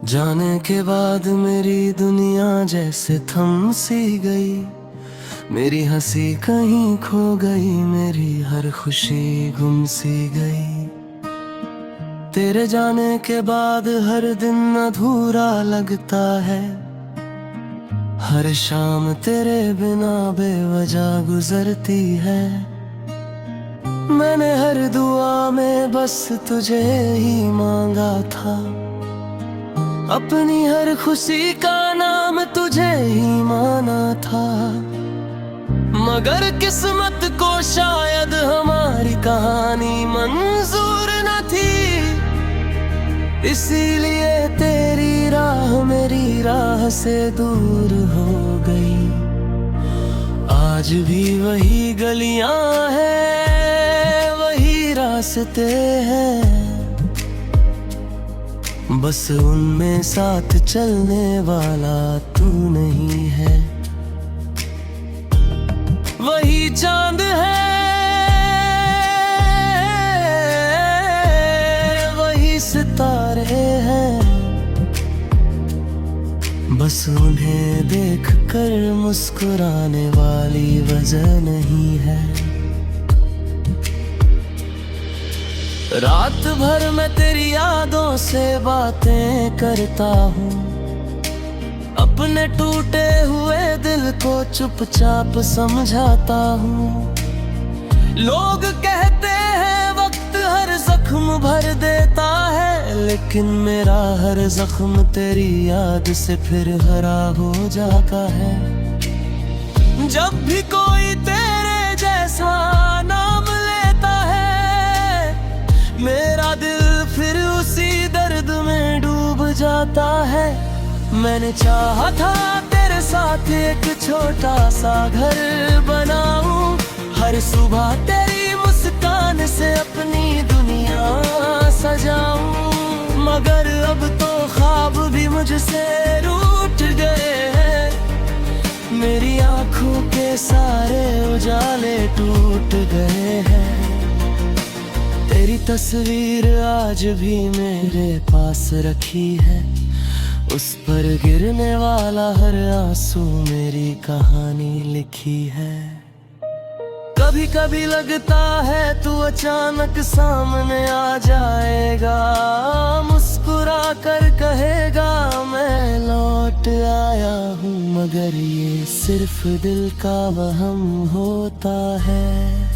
जाने के बाद मेरी दुनिया जैसे थम सी गई। मेरी हंसी कहीं खो गई, मेरी हर खुशी गुम सी गई। तेरे जाने के बाद हर दिन अधूरा लगता है। हर शाम तेरे बिना बेवजह गुजरती है। मैंने हर दुआ में बस तुझे ही मांगा था। अपनी हर खुशी का नाम तुझे ही माना था। मगर किस्मत को शायद हमारी कहानी मंजूर न थी। इसीलिए तेरी राह मेरी राह से दूर हो गई। आज भी वही गलियां हैं, वही रास्ते हैं, बस उनमें साथ चलने वाला तू नहीं है। वही चांद है, वही सितारे हैं, बस उन्हें देख कर मुस्कुराने वाली वजह नहीं है। रात भर मैं तेरी यादों से बातें करता हूँ। अपने टूटे हुए दिल को चुपचाप समझाता हूँ। लोग कहते हैं वक्त हर जख्म भर देता है, लेकिन मेरा हर जख्म तेरी याद से फिर हरा हो जाता है। जब भी कोई तेरे जैसा नाम लेता है, मेरा दिल फिर उसी दर्द में डूब जाता है। मैंने चाहा था तेरे साथ एक छोटा सा घर बनाऊं, हर सुबह तेरी मुस्कान से अपनी दुनिया सजाऊं। मगर अब तो ख्वाब भी मुझसे रूठ गए हैं। मेरी आंखों के सारे उजाले टूट गए हैं। तेरी तस्वीर आज भी मेरे पास रखी है। उस पर गिरने वाला हर आंसू मेरी कहानी लिखी है। कभी कभी लगता है तू अचानक सामने आ जाएगा। मुस्कुरा कर कहेगा मैं लौट आया हूँ, मगर ये सिर्फ दिल का वहम होता है।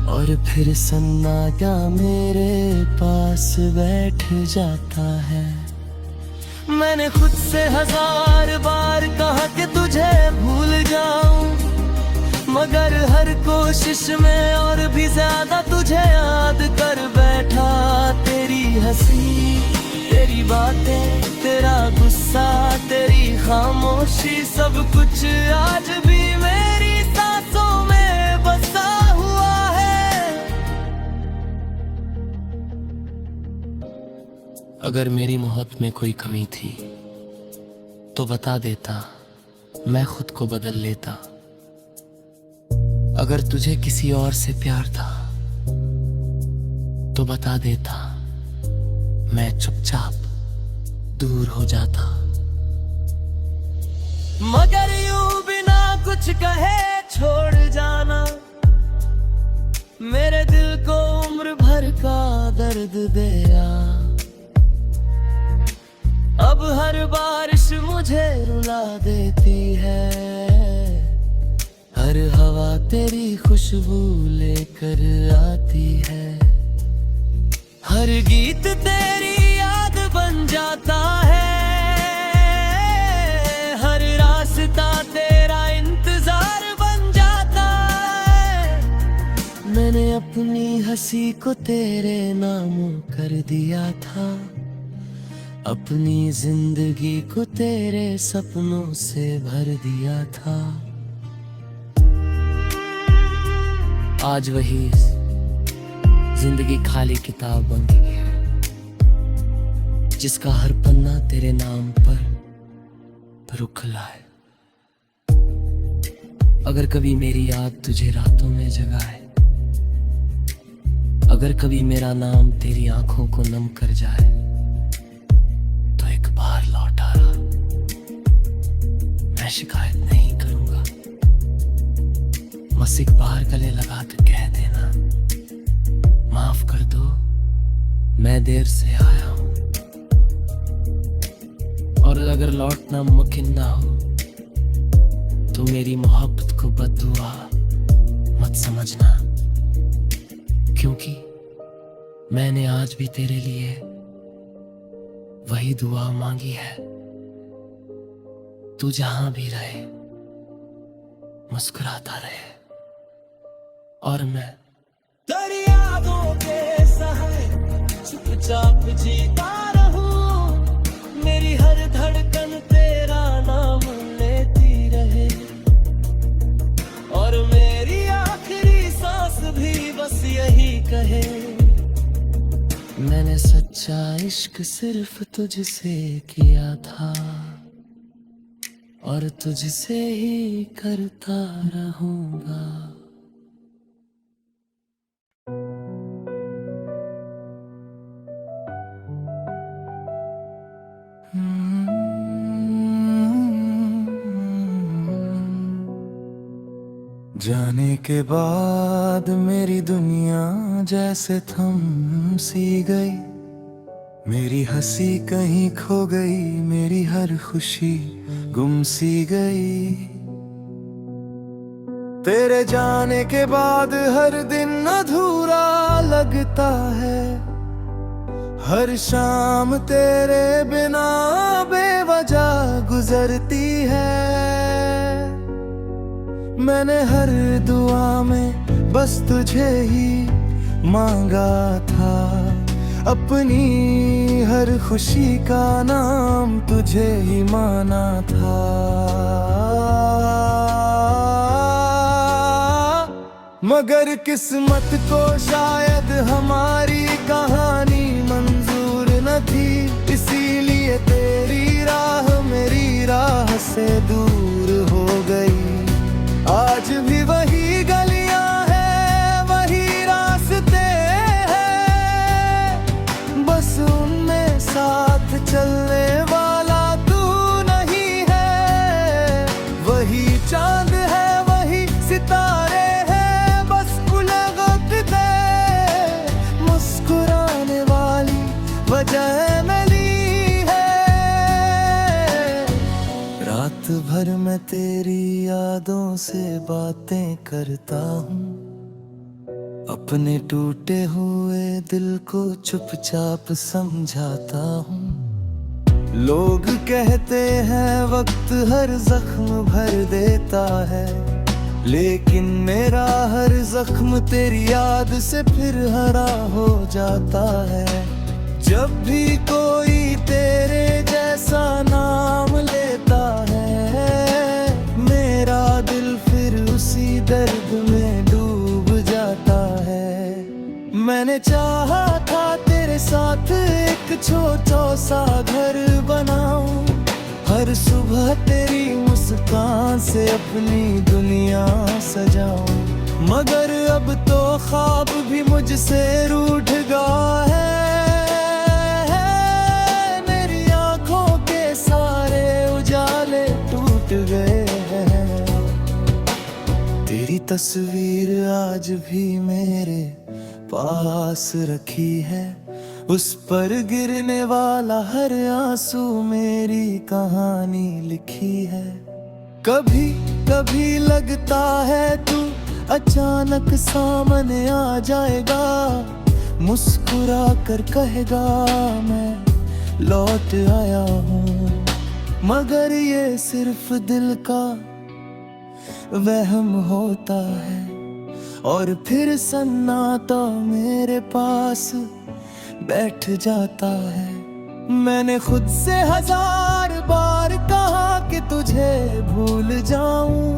और फिर सन्नाटा मेरे पास बैठ जाता है। मैंने खुद से 1000 बार कहा कि तुझे भूल जाऊं, मगर हर कोशिश में और भी ज्यादा तुझे याद कर बैठा। तेरी हंसी, तेरी बातें, तेरा गुस्सा, तेरी खामोशी, सब कुछ आज भी मेरी सांसों में बसा हुआ है। अगर मेरी मोहब्बत में कोई कमी थी तो बता देता, मैं खुद को बदल लेता। अगर तुझे किसी और से प्यार था तो बता देता, मैं चुपचाप दूर हो जाता। मगर यूं बिना कुछ कहे छोड़ जाना मेरे दिल को उम्र भर का दर्द दिया। अब हर बारिश मुझे रुला देती है। हर हवा तेरी खुशबू लेकर आती है। हर गीत तेरी याद बन जाता है। हर रास्ता तेरा इंतजार बन जाता है। मैंने अपनी हंसी को तेरे नामों कर दिया था। अपनी जिंदगी को तेरे सपनों से भर दिया था। आज वही जिंदगी खाली किताब बन गई है, जिसका हर पन्ना तेरे नाम पर रुखला है। अगर कभी मेरी याद तुझे रातों में जगाए, अगर कभी मेरा नाम तेरी आंखों को नम कर जाए, मैं शिकायत नहीं करूंगा। बस एक बार गले लगा के कह देना, माफ कर दो मैं देर से आया हूं। और अगर लौटना मुमकिन ना हो तो मेरी मोहब्बत को बद्दुआ मत समझना, क्योंकि मैंने आज भी तेरे लिए वही दुआ मांगी है। तू जहां भी रहे मुस्कुराता रहे और मैं तेरी यादों के सहारे चुपचाप जीता रहूं। मेरी हर धड़कन तेरा नाम लेती रहे और मेरी आखिरी सांस भी बस यही कहे, मैंने सच्चा इश्क सिर्फ तुझसे किया था और तुझसे ही करता रहूंगा। जाने के बाद मेरी दुनिया जैसे थम सी गई, मेरी हंसी कहीं खो गई, मेरी हर खुशी गुम सी गई। तेरे जाने के बाद हर दिन अधूरा लगता है, हर शाम तेरे बिना बेवजह गुजरती है। मैंने हर दुआ में बस तुझे ही मांगा था, अपनी हर खुशी का नाम तुझे ही माना था। मगर किस्मत को शायद हमारी कहानी मंजूर न थी, इसीलिए तेरी राह मेरी राह से दूर हो गई। आज भी वही गलियां हैं, वही रास्ते हैं, बस उनमें साथ चलने वाला तू नहीं है। वही चांद है, वही सितारे हैं, बस उलगत दे मुस्कुराने वाली वजह मिली है। रात भर मैं तेरी यादों से बातें करता हूँ, अपने टूटे हुए दिल को चुपचाप समझाता हूँ। लोग कहते हैं वक्त हर जख्म भर देता है, लेकिन मेरा हर जख्म तेरी याद से फिर हरा हो जाता है। जब भी कोई तेरे जैसा नाम लेता है, मेरा दिल फिर उसी दर्द में डूब जाता है। मैंने चाहा था तेरे साथ एक छोटा सा घर बनाऊं, हर सुबह तेरी मुस्कान से अपनी दुनिया सजाऊं। मगर अब तो ख्वाब भी मुझसे रूठ गया है, मेरी आंखों के सारे उजाले टूट गए हैं। तेरी तस्वीर आज भी मेरे पास रखी है, उस पर गिरने वाला हर आंसू मेरी कहानी लिखी है। कभी कभी लगता है तू अचानक सामने आ जाएगा, मुस्कुरा कर कहेगा मैं लौट आया हूँ। मगर ये सिर्फ दिल का वहम होता है और फिर सन्नाटा मेरे पास बैठ जाता है। मैंने खुद से 1000 बार कहा कि तुझे भूल जाऊं,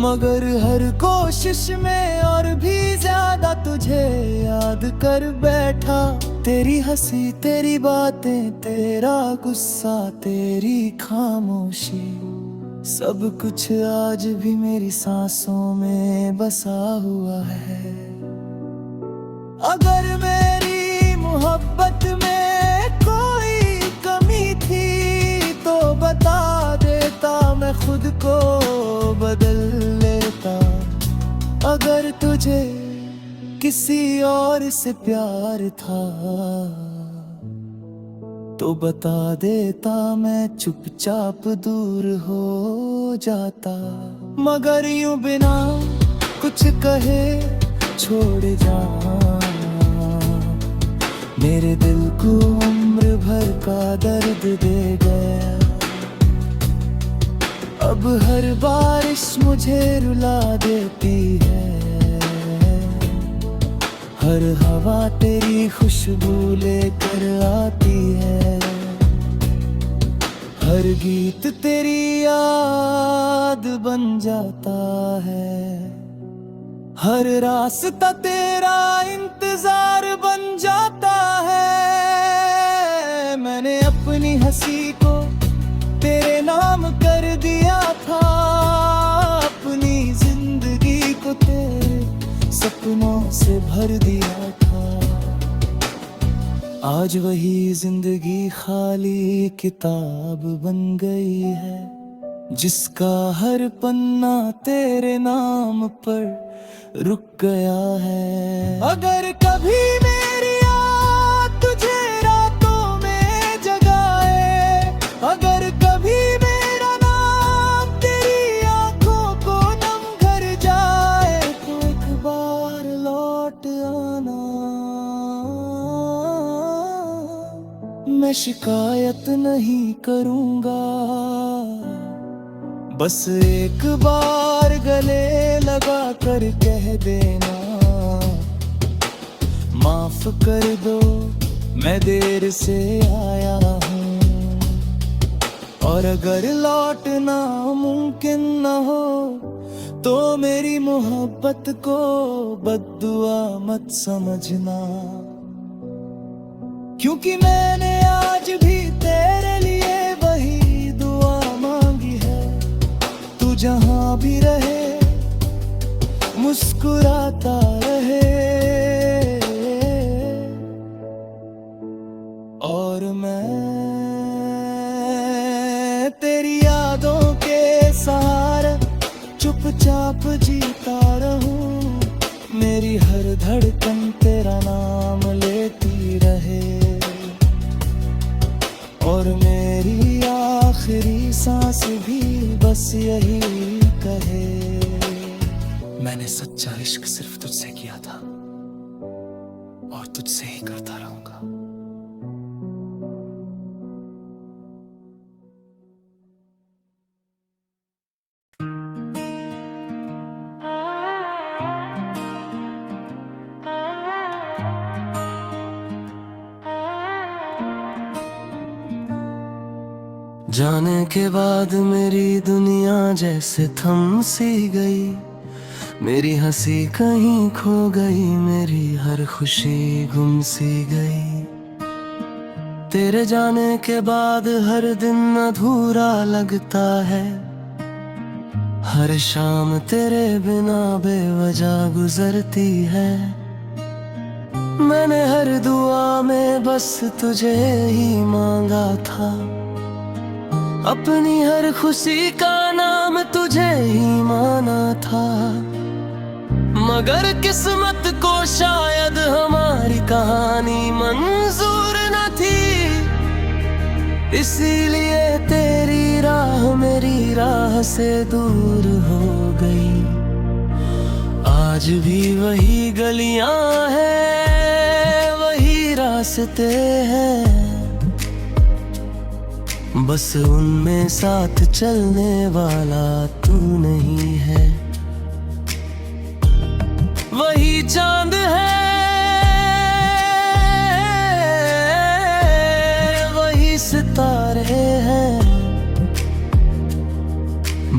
मगर हर कोशिश में और भी ज्यादा तुझे याद कर बैठा। तेरी हंसी, तेरी बातें, तेरा गुस्सा, तेरी खामोशी, सब कुछ आज भी मेरी सांसों में बसा हुआ है। अगर मेरी मोहब्बत में कोई कमी थी तो बता देता मैं खुद को बदल लेता। अगर तुझे किसी और से प्यार था तो बता देता, मैं चुपचाप दूर हो जाता। मगर यूं बिना कुछ कहे छोड़ जा, मेरे दिल को उम्र भर का दर्द दे गया। अब हर बारिश मुझे रुला देती है, हर हवा तेरी खुशबू लेकर आती है, हर गीत तेरी याद बन जाता है, हर रास्ता तेरा इंतजार बन जाता है। मैंने अपनी हंसी को तेरे नाम कर दिया था, अपनी जिंदगी को तेरे सपनों से भर दिया था। आज वही जिंदगी खाली किताब बन गई है, जिसका हर पन्ना तेरे नाम पर रुक गया है। अगर कभी मेरी याद तुझे रातों में जगाए, अगर कभी मेरा नाम तेरी आंखों को नम कर जाए, तो एक बार लौट आना। मैं शिकायत नहीं करूंगा, बस एक बार गले लगा कर कह देना, माफ कर दो मैं देर से आया हूँ। और अगर लौटना मुमकिन न हो तो मेरी मोहब्बत को बद्दुआ मत समझना, क्योंकि मैंने आज भी तेरे लिए वही दुआ मांगी है। तू जहां भी रहे मुस्कुराता रहे, और मैं तेरी यादों के सहारे चुपचाप जीता रहूं। मेरी हर धड़कन तेरा नाम लेती रहे, और मेरी आखिरी सांस भी बस यही कहे, मैंने सच्चा इश्क सिर्फ तुझसे किया था और तुझसे ही करता रहूंगा। जाने के बाद मेरी दुनिया जैसे थम सी गई, मेरी हंसी कहीं खो गई, मेरी हर खुशी गुम सी गई। तेरे जाने के बाद हर दिन अधूरा लगता है, हर शाम तेरे बिना बेवजह गुजरती है। मैंने हर दुआ में बस तुझे ही मांगा था, अपनी हर खुशी का नाम तुझे ही माना था। मगर किस्मत को शायद हमारी कहानी मंजूर न थी, इसीलिए तेरी राह मेरी राह से दूर हो गई। आज भी वही गलियां हैं, वही रास्ते हैं, बस उनमें साथ चलने वाला तू नहीं है। वही चांद है, वही सितारे हैं,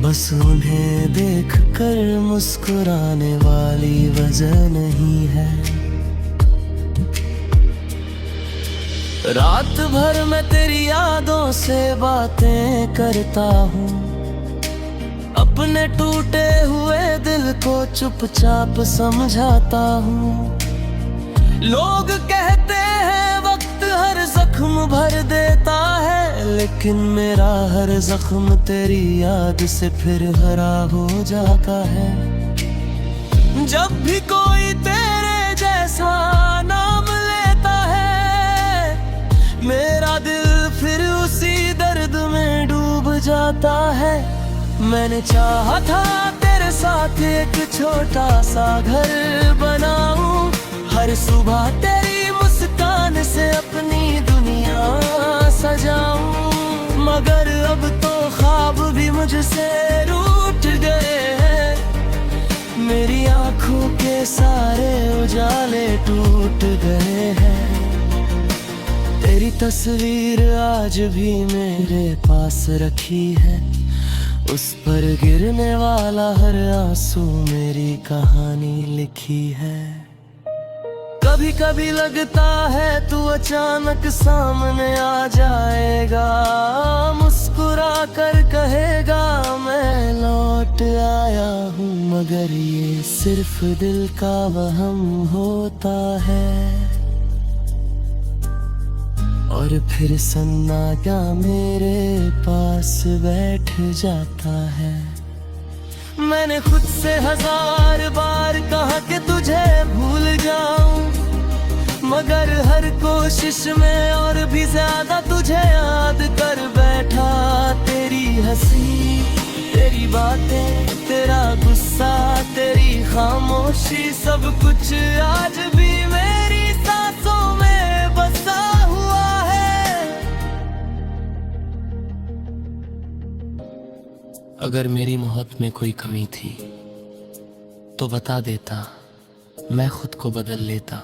बस उन्हें देख कर मुस्कुराने वाली वजह नहीं है। रात भर मैं तेरी यादों से बातें करता हूँ, अपने टूटे हुए दिल को चुपचाप समझाता हूँ। लोग कहते हैं वक्त हर जख्म भर देता है, लेकिन मेरा हर जख्म तेरी याद से फिर हरा हो जाता है। जब भी कोई तेरे जैसा नाम लेता है, मेरा दिल फिर उसी दर्द में डूब जाता है। मैंने चाहा था तेरे साथ एक छोटा सा घर बनाऊं, हर सुबह तेरी मुस्कान से अपनी दुनिया सजाऊं। मगर अब तो ख्वाब भी मुझसे रूठ गए हैं, मेरी आंखों के सारे उजाले टूट गए हैं। तेरी तस्वीर आज भी मेरे पास रखी है, उस पर गिरने वाला हर आंसू मेरी कहानी लिखी है। कभी कभी लगता है तू अचानक सामने आ जाएगा, मुस्कुरा कर कहेगा मैं लौट आया हूँ, मगर ये सिर्फ दिल का वहम होता है। और फिर सन्नाटा मेरे पास बैठ जाता है। मैंने खुद से 1000 बार कहा कि तुझे भूल जाऊं, मगर हर कोशिश में और भी ज्यादा तुझे याद कर बैठा। तेरी हंसी, तेरी बातें, तेरा गुस्सा, तेरी खामोशी, सब कुछ आज भी मेरी सांसों में बसा हुआ है। अगर मेरी मोहब्बत में कोई कमी थी तो बता देता, मैं खुद को बदल लेता।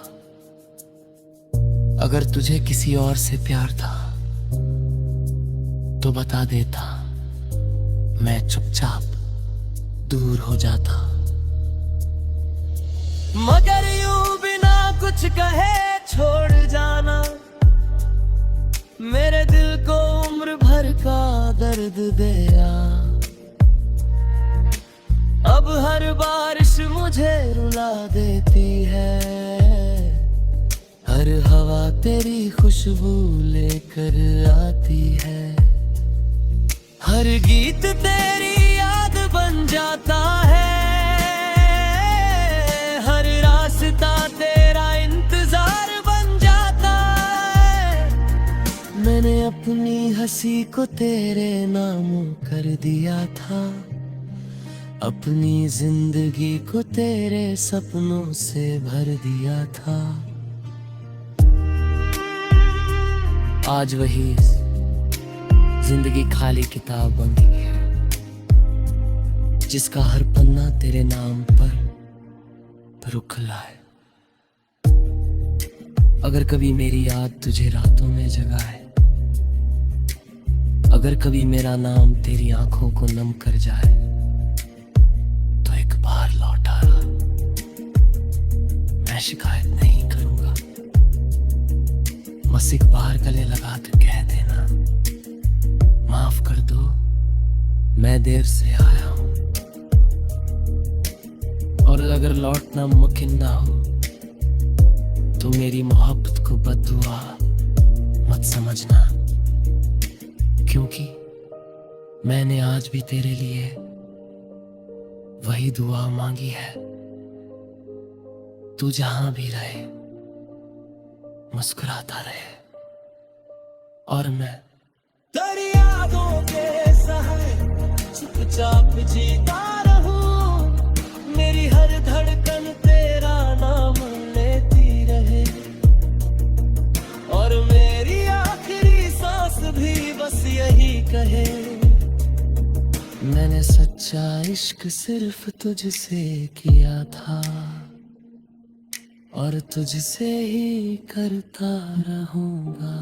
अगर तुझे किसी और से प्यार था तो बता देता, मैं चुपचाप दूर हो जाता। मगर यूं बिना कुछ कहे छोड़ जाना, मेरे दिल को उम्र भर का दर्द दिया। अब हर बारिश मुझे रुला देती है, हर हवा तेरी खुशबू लेकर आती है। हर गीत तेरी याद बन जाता है, हर रास्ता तेरा इंतजार बन जाता है। मैंने अपनी हंसी को तेरे नाम कर दिया था, अपनी जिंदगी को तेरे सपनों से भर दिया था। आज वही जिंदगी खाली किताब बन गई है, जिसका हर पन्ना तेरे नाम पर रुखला है। अगर कभी मेरी याद तुझे रातों में जगाए, अगर कभी मेरा नाम तेरी आंखों को नम कर जाए, तो एक बार लौट आना, मैं शिकायत नहीं करूंगा। बस एक बार गले लगा कर कह देना, माफ कर दो मैं देर से आया हूं। और अगर लौटना मुमकिन ना हो तो मेरी मोहब्बत को बद्दुआ मत समझना, क्योंकि मैंने आज भी तेरे लिए वही दुआ मांगी है। तू जहां भी रहे मुस्कुराता रहे, और मैं तेरी यादों के सहारे चुपचाप जीता रहूं। मेरी हर धड़कन तेरा नाम लेती रहे, और मेरी आखिरी सांस भी बस यही कहे, मैंने सच्चा इश्क सिर्फ तुझसे किया था, और तुझसे ही करता रहूंगा।